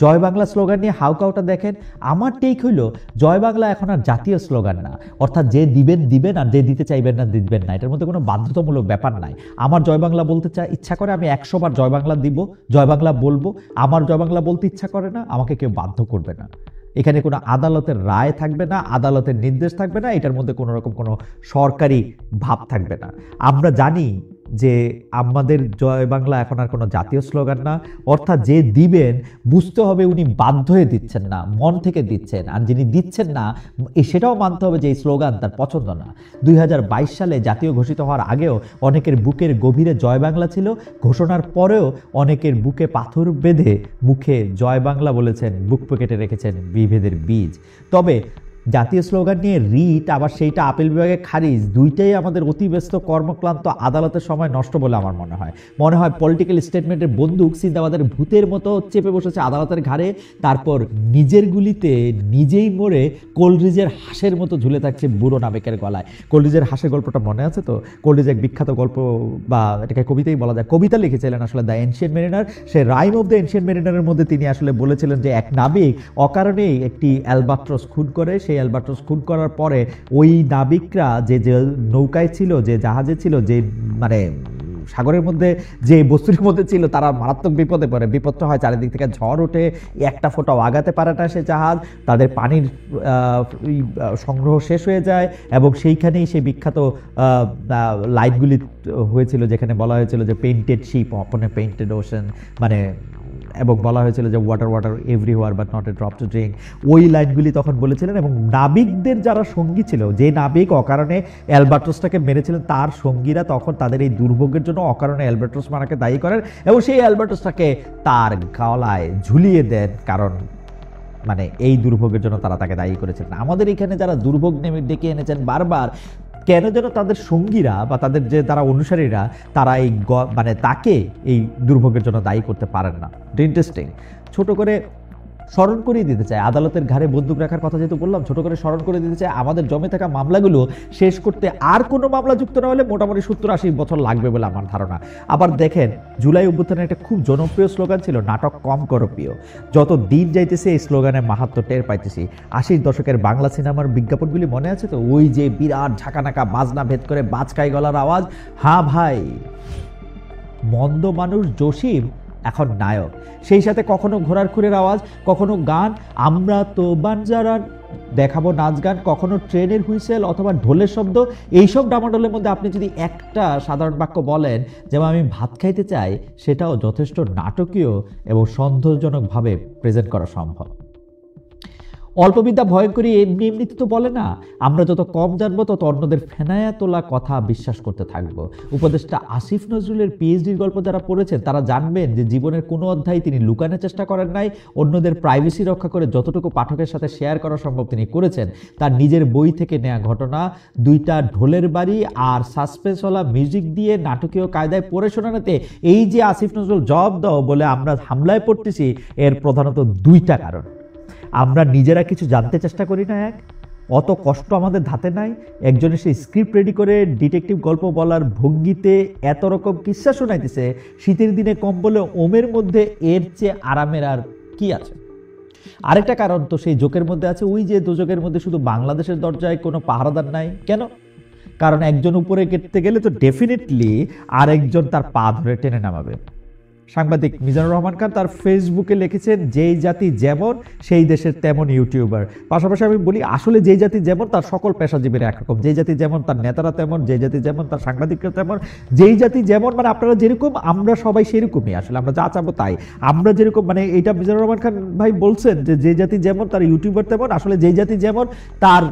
জয় Bangla slogan নিয়ে হাউকাউটা দেখেন। আমার টেক হইলো জয় বাংলা এখন আর জাতীয় স্লোগান না, অর্থাৎ যে দিবেন দিবেন আর যে দিতে চাইবেন না দিবেন না, এটার মধ্যে কোনো বাধ্যতামূলক ব্যাপার নাই। আমার জয় বাংলা বলতে ইচ্ছা করে আমি 100 বার জয় বাংলা দিব, জয় বাংলা বলবো। আমার জয় বাংলা বলতে ইচ্ছা করে না, আমাকে কেউ বাধ্য করবে না। এখানে কোনো আদালতের রায় থাকবে না, আদালতের নির্দেশ থাকবে না, এটার মধ্যে কোনো রকম কোনো সরকারি ভাব থাকবে না। আমরা জানি যে আমাদের জয় বাংলা এখন আর কোনো জাতীয় স্লোগান না, অর্থাৎ যে দিবেন বুঝতে হবে উনি বাধ্য হয়ে দিচ্ছেন না, মন থেকে দিচ্ছেন। আর যিনি দিচ্ছেন না সেটাও মানতে হবে যে এই স্লোগান তার পছন্দ না। 2022 সালে জাতীয় ঘোষিত হওয়ার আগেও অনেকের বুকের গভীরে জয় বাংলা ছিল, ঘোষণার পরেও অনেকের বুকে পাথর বেঁধে মুখে জয় বাংলা বলেছেন, বুক পকেটে রেখেছেন বিভেদের বীজ। তবে জাতীয় স্লোগান নিয়ে রিট আবার সেইটা আপিল বিভাগে খারিজ, দুইটাই আমাদের অতি ব্যস্ত কর্মক্লান্ত আদালতের সময় নষ্ট বলে আমার মনে হয় পলিটিক্যাল স্টেটমেন্টের বন্দুক সিন্দাবাদের ভূতের মতো চেপে বসেছে আদালতের ঘাড়ে, তারপর নিজের গুলিতে নিজেই মরে কোলরিজের হাঁসের মতো ঝুলে থাকছে বুড়ো নাবিকের গলায়। কোলরিজের হাঁসের গল্পটা মনে আছে তো? কোলরিজ এক বিখ্যাত গল্প, বা এটাকে কবিতাই বলা যায়, কবিতা লিখেছিলেন আসলে দ্য এনশিয়েন্ট মেরিনার। সে রাইম অফ দ্য এনশিয়েন্ট মেরিনারের মধ্যে তিনি আসলে বলেছিলেন যে এক নাবিক অকারণেই একটি অ্যালবাট্রস খুন করে, সেই অ্যালবাট্রস খুন করার পরে ওই নাবিকরা যে নৌকায় ছিল, যে জাহাজে ছিল, যে মানে সাগরের মধ্যে যে বস্তুর মধ্যে ছিল, তারা মারাত্মক বিপদে পড়ে। বিপদটা হয় চারিদিক থেকে ঝড় ওঠে, একটা ফোঁটাও আগাতে পারে না সে জাহাজ, তাদের পানির সংগ্রহ শেষ হয়ে যায়, এবং সেইখানেই সেই বিখ্যাত লাইনগুলি হয়েছিল যেখানে বলা হয়েছিল যে পেইন্টেড শিপ অপন এ পেইন্টেড ওশান, মানে এবং বলা হয়েছিল যে water water everywhere but not a drop to drink. ওই লাইনগুলি তখন বলেছিলেন, এবং নাবিকদের যারা সঙ্গী ছিল, যে নাবিক অকারণে অ্যালবাট্রসটাকে মেরেছিলেন, তার সঙ্গীরা তখন তাদের এই দুর্ভোগের জন্য অকারণে অ্যালবাট্রস মারাকে দায়ী করেন এবং সেই অ্যালবাট্রসটাকে তার গলায় ঝুলিয়ে দেন, কারণ মানে এই দুর্ভোগের জন্য তারা তাকে দায়ী করেছিলেন। আমাদের এখানে যারা দুর্ভোগ ডেকে এনেছেন বারবার, কেন যেন তাদের সঙ্গীরা বা তাদের যে তারা অনুসারীরা তারা এই মানে তাকে এই দুর্ভোগের জন্য দায়ী করতে পারেন না। ইন্টারেস্টিং। ছোট করে স্মরণ করিয়ে দিতে চাই, আদালতের ঘাড়ে বন্দুক রাখার কথা যেহেতু বললাম, ছোট করে স্মরণ করে দিতে চাই, আমাদের জমে থাকা মামলাগুলো শেষ করতে আর কোনো মামলা যুক্ত না হলে মোটামুটি 70-80 বছর লাগবে বলে আমার ধারণা। আবার দেখেন, জুলাই অভ্যুত্থানের একটা খুব জনপ্রিয় স্লোগান ছিল, নাটক কম করো প্রিয়। যত দিন যাইতেছে এই স্লোগানের মাহাত্ম্য টের পাইতেছি। 80-র দশকের বাংলা সিনেমার বিজ্ঞাপনগুলি মনে আছে তো? ওই যে বিরাট ঝাঁকানাকা বাজনা ভেদ করে বাজকাই গলার আওয়াজ, হ্যাঁ ভাই মন্দ মানুষ জসিম এখন নায়ক, সেই সাথে কখনো ঘোড়ার খুরের আওয়াজ, কখনো গান, আমরা তো বানজারা দেখাবো নাচ গান, কখনো ট্রেনের হুইসেল অথবা ঢোলের শব্দ। এইসব ডামাডোলের মধ্যে আপনি যদি একটা সাধারণ বাক্য বলেন, যেমন আমি ভাত খাইতে চাই, সেটাও যথেষ্ট নাটকীয় এবং সন্দেহজনকভাবে প্রেজেন্ট করা সম্ভব। অল্পবিদ্যা ভয়ঙ্করী এমনি এমনিতে তো বলে না। আমরা যত কম জানবো তত অন্যদের ফেনায়া তোলা কথা বিশ্বাস করতে থাকবো। উপদেষ্টা আসিফ নজরুলের পিএইচডির গল্প যারা পড়েছেন তারা জানবেন যে জীবনের কোনো অধ্যায় তিনি লুকানোর চেষ্টা করেন নাই, অন্যদের প্রাইভেসি রক্ষা করে যতটুকু পাঠকের সাথে শেয়ার করা সম্ভব তিনি করেছেন। তার নিজের বই থেকে নেওয়া ঘটনা, 2টা ঢোলের বাড়ি আর সাসপেন্সওয়ালা মিউজিক দিয়ে নাটকীয় কায়দায় পড়ে শোনানোতে এই যে আসিফ নজরুল জবাব দাও বলে আমরা হামলায় পড়তেছি, এর প্রধানত 2টা কারণ। আমরা নিজেরা কিছু জানতে চেষ্টা করি না, এক অত কষ্ট আমাদের ধাতে নাই। একজনের সেই স্ক্রিপ্ট রেডি করে ডিটেকটিভ গল্প বলার ভঙ্গিতে এত রকম কিস্সা শোনাইতেছে, শীতের দিনে কম্বলে ওমের মধ্যে এর চেয়ে আরামের আর কি আছে? আরেকটা কারণ তো সেই জোকের মধ্যে আছে, ওই যে দোজকের মধ্যে শুধু বাংলাদেশের দরজায় কোনো পাহারাদার নাই কেন? কারণ একজন উপরে কেটে গেলে তো ডেফিনেটলি আরেকজন তার পা ধরে টেনে নামাবে। সাংবাদিক মিজানুর রহমান খান তার ফেসবুকে লিখেছেন, যেই জাতি যেমন সেই দেশের তেমন ইউটিউবার। পাশাপাশি আমি বলি, আসলে যেই জাতি যেমন তার সকল পেশাজীবীরা একরকম, যেই জাতি যেমন তার নেতারা তেমন, যেই জাতি যেমন তার সাংবাদিকরা তেমন, যেই জাতি যেমন মানে আপনারা যেরকম আমরা সবাই সেরকমই। আসলে আমরা যা চাবো তাই, আমরা যেরকম মানে এটা মিজানুর রহমান খান ভাই বলছেন যে যে জাতি যেমন তার ইউটিউবার তেমন, আসলে যেই জাতি যেমন তার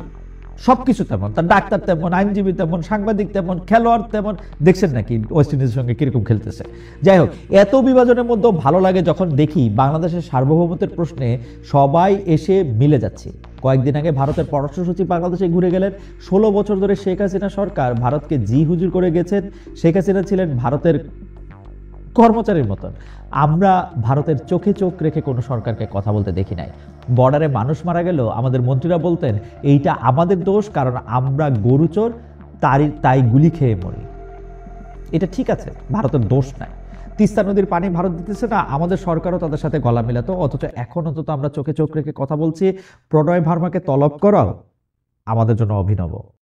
সবকিছু তেমন, তার ডাক্তার তেমন, আইনজীবী তেমন, সাংবাদিক তেমন, খেলোয়াড় তেমন। দেখছেন নাকি ওয়েস্ট ইন্ডিজের সঙ্গে কিরকম খেলতেছে? যাই হোক, এত বিভাজনের মধ্যেও ভালো লাগে যখন দেখি বাংলাদেশের সার্বভৌমত্বের প্রশ্নে সবাই এসে মিলে যাচ্ছে। কয়েকদিন আগে ভারতের পররাষ্ট্র সচিব বাংলাদেশে ঘুরে গেলেন। 16 বছর ধরে শেখ হাসিনা সরকার ভারতকে জি হুজুর করে গেছেন। শেখ হাসিনা ছিলেন ভারতের কর্মচারীর মতন। আমরা ভারতের চোখে চোখ রেখে কোনো সরকারকে কথা বলতে দেখি নাই। বর্ডারে মানুষ মারা গেল, আমাদের মন্ত্রীরা বলতেন এইটা আমাদের দোষ, কারণ আমরা গরুচোর, তাই গুলি খেয়ে মরি। এটা ঠিক আছে, ভারতের দোষ নাই। তিস্তা নদীর পানি ভারত দিতেছে না, আমাদের সরকারও তাদের সাথে গলা মেলাতো, অথচ এখন অন্তত আমরা চোখে চোখ রেখে কথা বলছি। প্রণয় ভার্মাকে তলব করাও আমাদের জন্য অভিনব।